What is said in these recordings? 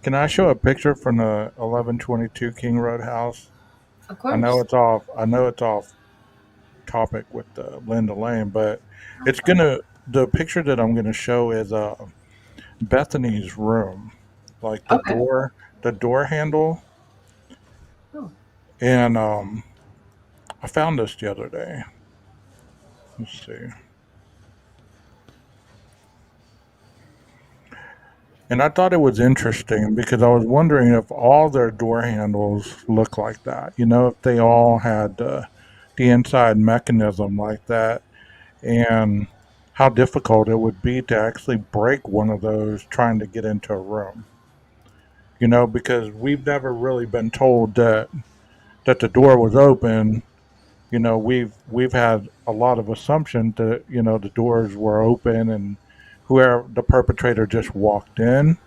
Can I show a picture from the 1122 King Road house? Of I know course. it's off. I know it's off topic with Linda Lane, but it's gonna. The picture that I'm gonna show is Bethany's room, like Okay. the door handle, Oh. and I found this the other day. Let's see. And I thought it was interesting because I was wondering if all their door handles look like that. You know, if they all had the inside mechanism like that, and how difficult it would be to actually break one of those trying to get into a room. You know, because we've never really been told that the door was open. You know, we've had a lot of assumption that the doors were open and whoever the perpetrator just walked in.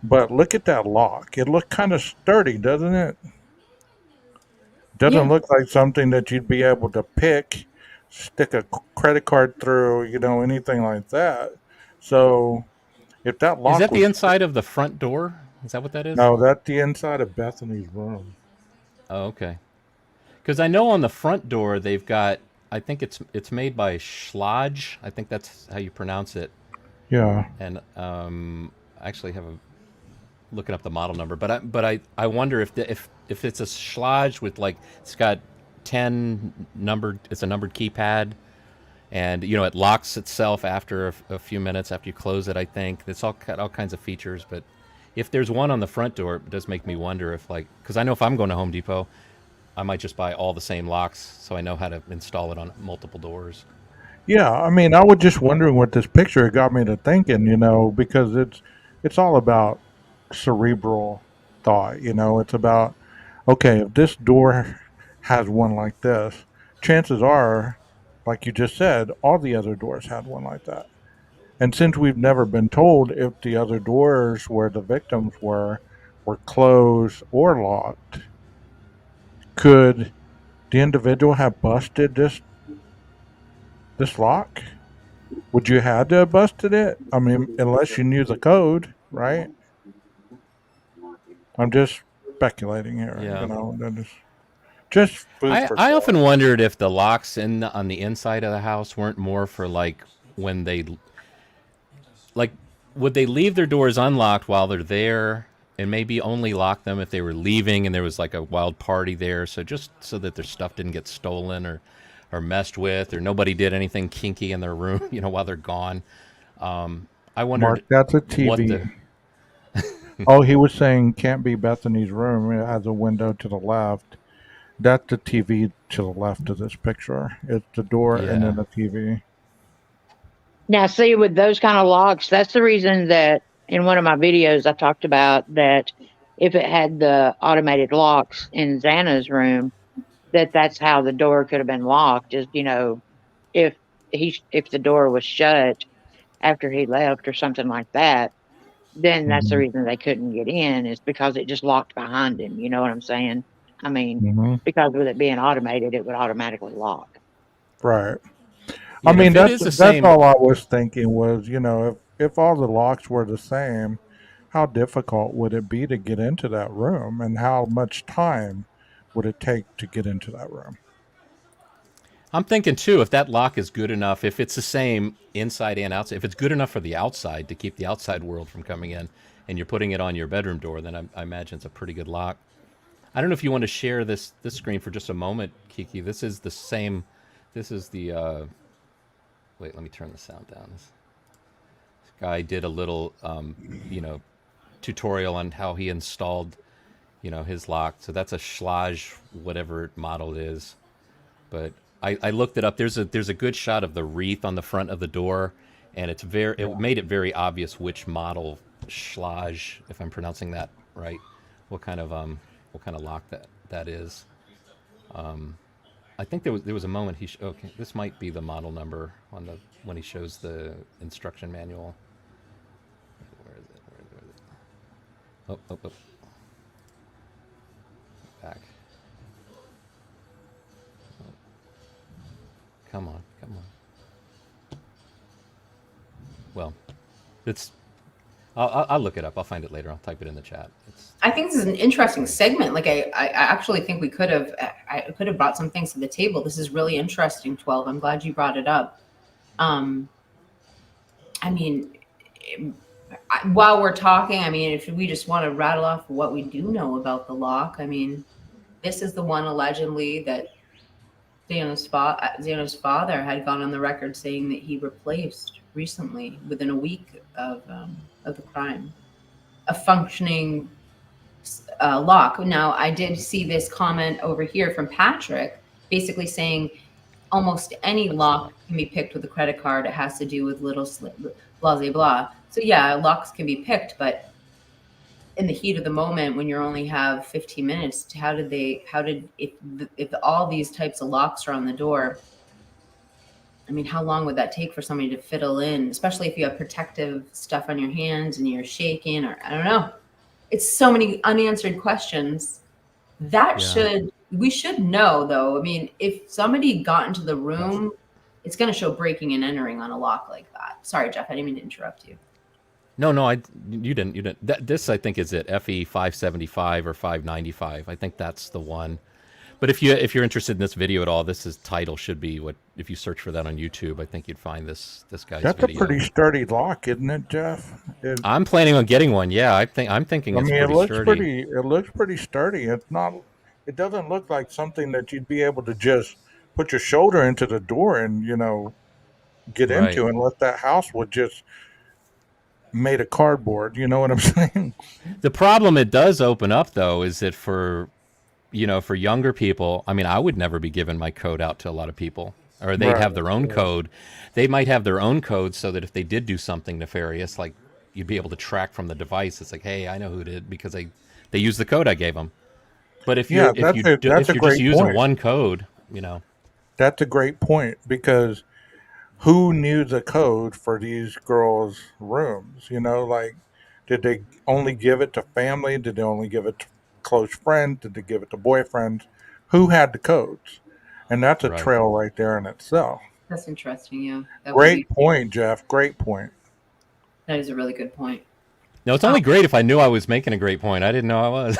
But look at that lock. It looked kind of sturdy, doesn't it? Doesn't Yeah. look like something that you'd be able to pick, stick a credit card through, anything like that. So if that Is lock that the was inside of the front door? Is that what that is? no, that's the inside of Bethany's room. Oh, okay. Because I know on the front door they've got. I think it's made by Schlage. I think that's how you pronounce it. Yeah. And I actually have a looking up the model number, but I wonder if if it's a Schlage with like it's got 10 numbered. It's a numbered keypad, and it locks itself after a few minutes after you close it. I think it's all got all kinds of features, but if there's one on the front door, it does make me wonder if like because I know if I'm going to Home Depot, I might just buy all the same locks so I know how to install it on multiple doors. Yeah, I mean, I was just wondering what this picture got me to thinking, because it's all about cerebral thought, it's about okay, if this door has one like this, chances are, like you just said, all the other doors had one like that. And since we've never been told if the other doors where the victims were closed or locked, could the individual have busted this lock? Would you had to have busted it? I mean, unless you knew the code, right? I'm just speculating here, Yeah. that is just food for I thought. often wondered if the locks on the inside of the house weren't more for like when they like would they leave their doors unlocked while they're there and maybe only lock them if they were leaving and there was like a wild party there, so just so that their stuff didn't get stolen or messed with or nobody did anything kinky in their room, while they're gone. I Mark, wondered that's a what TV. the Oh, he was saying can't be Bethany's room. It has a window to the left. That's the TV to the left of this picture. It's the door and yeah. then the TV. Now, see, with those kind of locks, that's the reason that in one of my videos I talked about that if it had the automated locks in Xana's room, that's how the door could have been locked. Is if if the door was shut after he left or something like that, then that's the Hmm. reason they couldn't get in is because it just locked behind him. You know what I'm saying? I mean, Hmm. because with it being automated, it would automatically lock. Right. I Yeah, and mean, if it that's is the that's same. all I was thinking was, if all the locks were the same, how difficult would it be to get into that room, and how much time would it take to get into that room? I'm thinking too, if that lock is good enough, if it's the same inside and outside, if it's good enough for the outside to keep the outside world from coming in, and you're putting it on your bedroom door, then I imagine it's a pretty good lock. I don't know if you want to share this screen for just a moment, Kiki. This is the same. This is the. Wait, let me turn the sound down. This guy did a little, you know, tutorial on how he installed, his lock. So that's a Schlage, whatever model it is. But I looked it up. There's a good shot of the wreath on the front of the door, and it Yeah. made it very obvious which model Schlage, if I'm pronouncing that right, what kind of what kind of lock that is. I think there was a moment okay, this might be the model number on the when he shows the instruction manual. Where is it? Where is it? Oh, oh, oh, back. Come on, come on. Well, it's I'll look it up. I'll find it later. I'll type it in the chat. I think this is an interesting segment. Like I actually think I could have brought some things to the table. This is really interesting, 12. I'm glad you brought it up. I mean, while we're talking, I mean, if we just want to rattle off what we do know about the lock, I mean, this is the one allegedly that Xana's father had gone on the record saying that he replaced recently, within a week of the crime, a functioning lock. Now, I did see this comment over here from Patrick, basically saying almost any lock can be picked with a credit card. It has to do with little blah, blah, blah. So yeah, locks can be picked, but in the heat of the moment, when you only have 15 minutes, if all these types of locks are on the door, I mean, how long would that take for somebody to fiddle in, especially if you have protective stuff on your hands and you're shaking, or I don't know. It's so many unanswered questions. We should know, though. I mean, if somebody got into the room, it's going to show breaking and entering on a lock like that. Sorry, Jeff, I didn't mean to interrupt you. No, you didn't. This I think is it. FE 575 or 595. I think that's the one. But if you're interested in this video at all, title should be what, if you search for that on YouTube, I think you'd find this guy's That's video. a pretty sturdy lock, isn't it, Jeff? I'm planning on getting one. Yeah, I'm thinking it's pretty sturdy. It looks pretty sturdy. It doesn't look like something that you'd be able to just put your shoulder into the door and, get into, unless that house would just made of cardboard. You know what I'm saying? The problem it does open up, though, is that for younger people, I mean, I would never be giving my code out to a lot of people, or they'd have their own code. They might have their own code so that if they did do something nefarious, like you'd be able to track from the device. It's like, hey, I know who did because they used the code I gave them. But if you're just using one code, That's a great point, because who knew the code for these girls' rooms? Like, did they only give it to family? Did they only give it to close friends? Did they give it to boyfriends? Who had the codes? And that's a trail right there in itself. That's interesting, yeah. Great point, Jeff. Great point. That is a really good point. No, it's only great if I knew I was making a great point. I didn't know I was.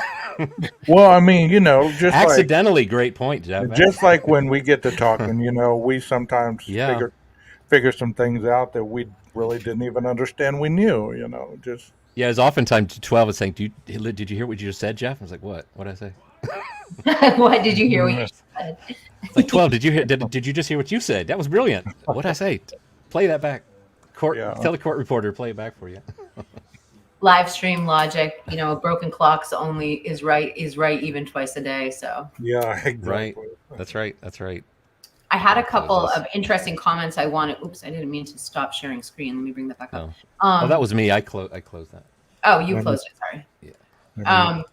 Well, I mean, just accidentally great point, Jeff. Just like when we get to talking, we sometimes figure some things out that we really didn't even understand we knew, just. Yeah, it's oftentimes 12 is saying, did you hear what you just said, Jeff? I was like, what? What did I say? What did you hear what you said? It's like, 12, did you just hear what you said? That was brilliant. What did I say? Play that back. Tell the court reporter, play it back for you. Live stream logic, broken clocks only is right even twice a day. So yeah, exactly. Right. That's right. I had a couple of interesting comments I wanted. Oops, I didn't mean to stop sharing screen. Let me bring that back up. Oh, that was me. I closed that. Oh, you closed it. Sorry. Yeah.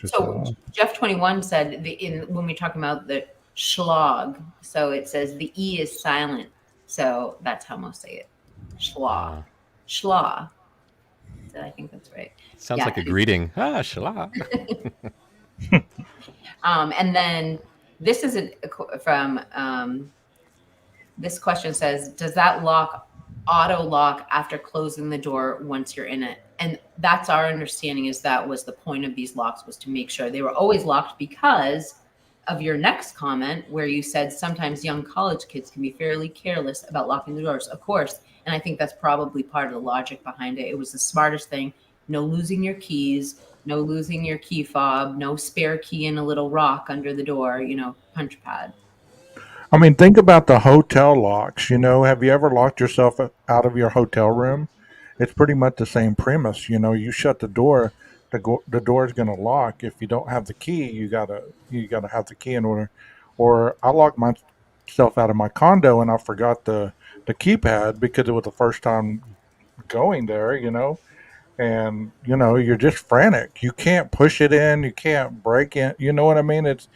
So Jeff 21 said when we talk about the schlag, so it says the E is silent. So that's how most say it. Schlag. Schlag. So I think that's right. Sounds like a greeting. Schlag. And then this is from this question says, does that lock auto lock after closing the door once you're in it? And that's our understanding, is that was the point of these locks, was to make sure they were always locked, because of your next comment where you said sometimes young college kids can be fairly careless about locking the doors. Of course. And I think that's probably part of the logic behind it. It was the smartest thing. No losing your keys, no losing your key fob, no spare key in a little rock under the door, punch pad. I mean, think about the hotel locks. Have you ever locked yourself out of your hotel room? It's pretty much the same premise. You shut the door, the door is going to lock. If you don't have the key, you gotta have the key in order. Or I locked myself out of my condo and I forgot the keypad because it was the first time going there. And you're just frantic. You can't push it in. You can't break in. You know what I mean? It's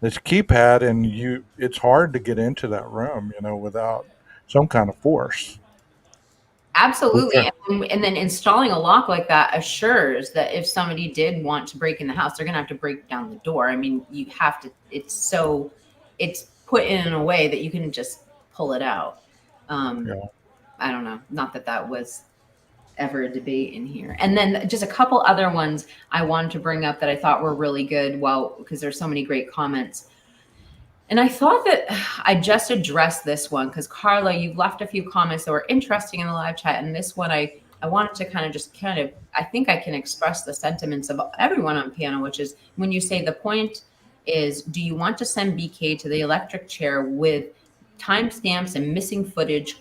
keypad, and it's hard to get into that room, without some kind of force. Absolutely. And then installing a lock like that assures that if somebody did want to break in the house, they're going to have to break down the door. I mean, you have to, it's put in a way that you can just pull it out. I don't know. Not that was ever a debate in here. And then just a couple other ones I wanted to bring up that I thought were really good. Well, because there's so many great comments. And I thought that I just addressed this one because Carla, you've left a few comments that were interesting in the live chat. And this one, I wanted to kind of, I think I can express the sentiments of everyone on panel, which is when you say the point is, do you want to send BK to the electric chair with timestamps and missing footage,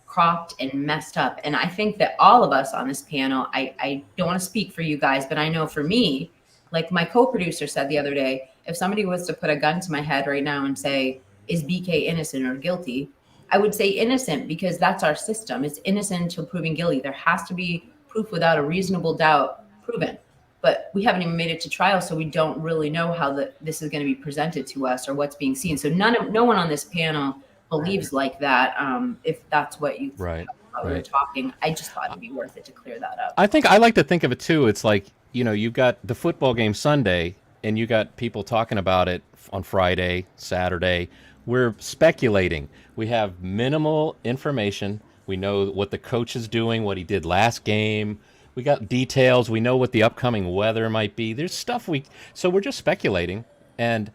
cropped and messed up? And I think that all of us on this panel, I don't want to speak for you guys, but I know for me, like my co-producer said the other day, if somebody was to put a gun to my head right now and say, is BK innocent or guilty? I would say innocent because that's our system. It's innocent until proven guilty. There has to be proof without a reasonable doubt proven. But we haven't even made it to trial, so we don't really know how this is going to be presented to us or what's being seen. So no one on this panel believes like that. If that's what you Right. we were talking, I just thought it'd be worth it to clear that up. I think I like to think of it too. It's like, you've got the football game Sunday and you got people talking about it on Friday, Saturday. We're speculating. We have minimal information. We know what the coach is doing, what he did last game. We got details. We know what the upcoming weather might be. There's stuff so we're just speculating. And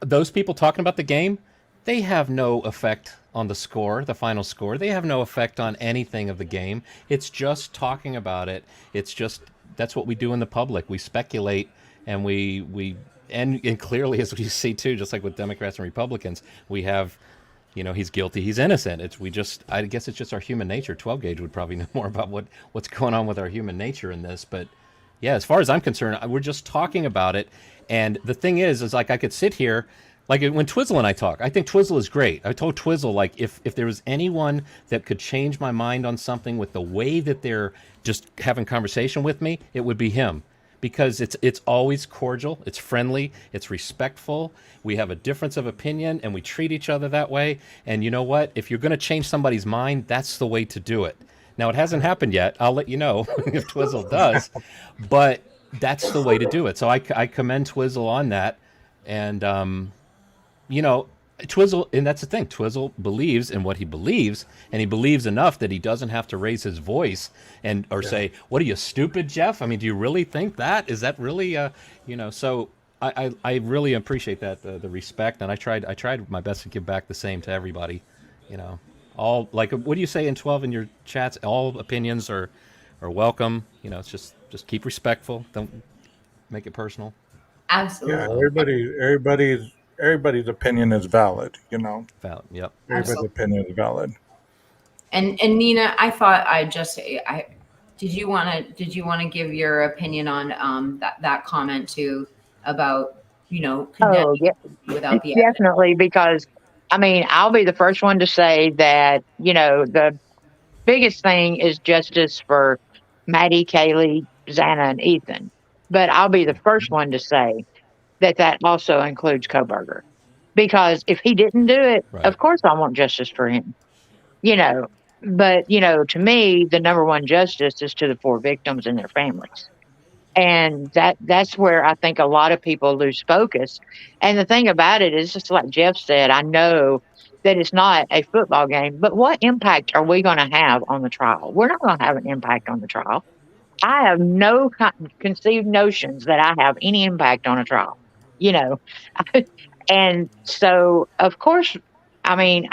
those people talking about the game, they have no effect on the score, the final score. They have no effect on anything of the game. It's just talking about it. It's just, that's what we do in the public. We speculate, and and clearly, as we see too, just like with Democrats and Republicans, we have, he's guilty, he's innocent. I guess it's just our human nature. 12 Gauge would probably know more about what's going on with our human nature in this. But yeah, as far as I'm concerned, we're just talking about it. And the thing is like I could sit here, like when Twizzle and I talk, I think Twizzle is great. I told Twizzle, like, if there was anyone that could change my mind on something with the way that they're just having conversation with me, it would be him. Because it's always cordial, it's friendly, it's respectful. We have a difference of opinion, and we treat each other that way. And you know what? If you're going to change somebody's mind, that's the way to do it. Now, it hasn't happened yet. I'll let you know if Twizzle does. But that's the way to do it. So I commend Twizzle on that. And, Twizzle, and that's the thing, Twizzle believes in what he believes, and he believes enough that he doesn't have to raise his voice or say, what are you, stupid, Jeff? I mean, do you really think that? Is that really, so I really appreciate that, the respect, and I tried my best to give back the same to everybody, all, like, what do you say in 12 in your chats? All opinions are welcome, it's just keep respectful, don't make it personal. Absolutely. Yeah, everybody's opinion is valid, Valid, yep. Everybody's opinion is valid. And Nina, I thought did you want to give your opinion on that comment too about condemning yeah. without the evidence? Definitely, because I'll be the first one to say that the biggest thing is justice for Maddie, Kaylee, Xana, and Ethan. But I'll be the first one to say that also includes Koberger, because if he didn't do it, Right. Of course I want justice for him. But to me, the number one justice is to the 4 victims and their families. And that's where I think a lot of people lose focus. And the thing about it is, just like Jeff said, I know that it's not a football game, but what impact are we going to have on the trial? We're not going to have an impact on the trial. I have no conceived notions that I have any impact on a trial, and so of course, I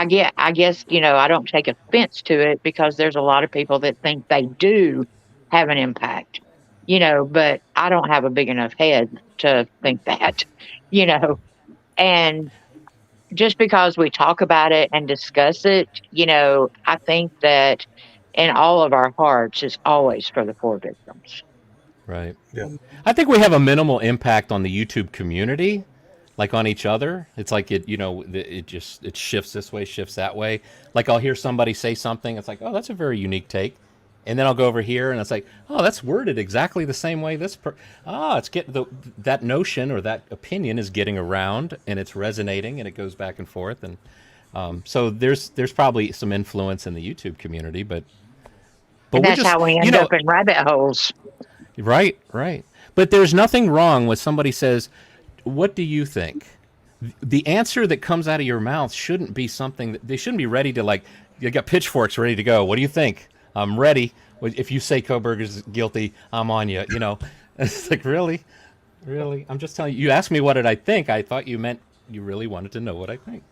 guess, I don't take offense to it, because there's a lot of people that think they do have an impact, but I don't have a big enough head to think that, and just because we talk about it and discuss it, I think that in all of our hearts is always for the 4 victims. Right. Yeah. I think we have a minimal impact on the YouTube community, like on each other. It's like it shifts this way, shifts that way. Like I'll hear somebody say something, it's like, oh, that's a very unique take. And then I'll go over here and it's like, oh, that's worded exactly the same way it's getting that notion or that opinion is getting around, and it's resonating, and it goes back and forth. And so there's probably some influence in the YouTube community, but and that's how we end up in rabbit holes. Right. But there's nothing wrong when somebody says, what do you think? The answer that comes out of your mouth shouldn't be something that they shouldn't be ready to, like, You got pitchforks ready to go. What do you think? I'm ready. If you say Kohberger's guilty, I'm on you. You know, it's like, really? I'm just telling you. You asked me what did I think. I thought you meant you really wanted to know what I think.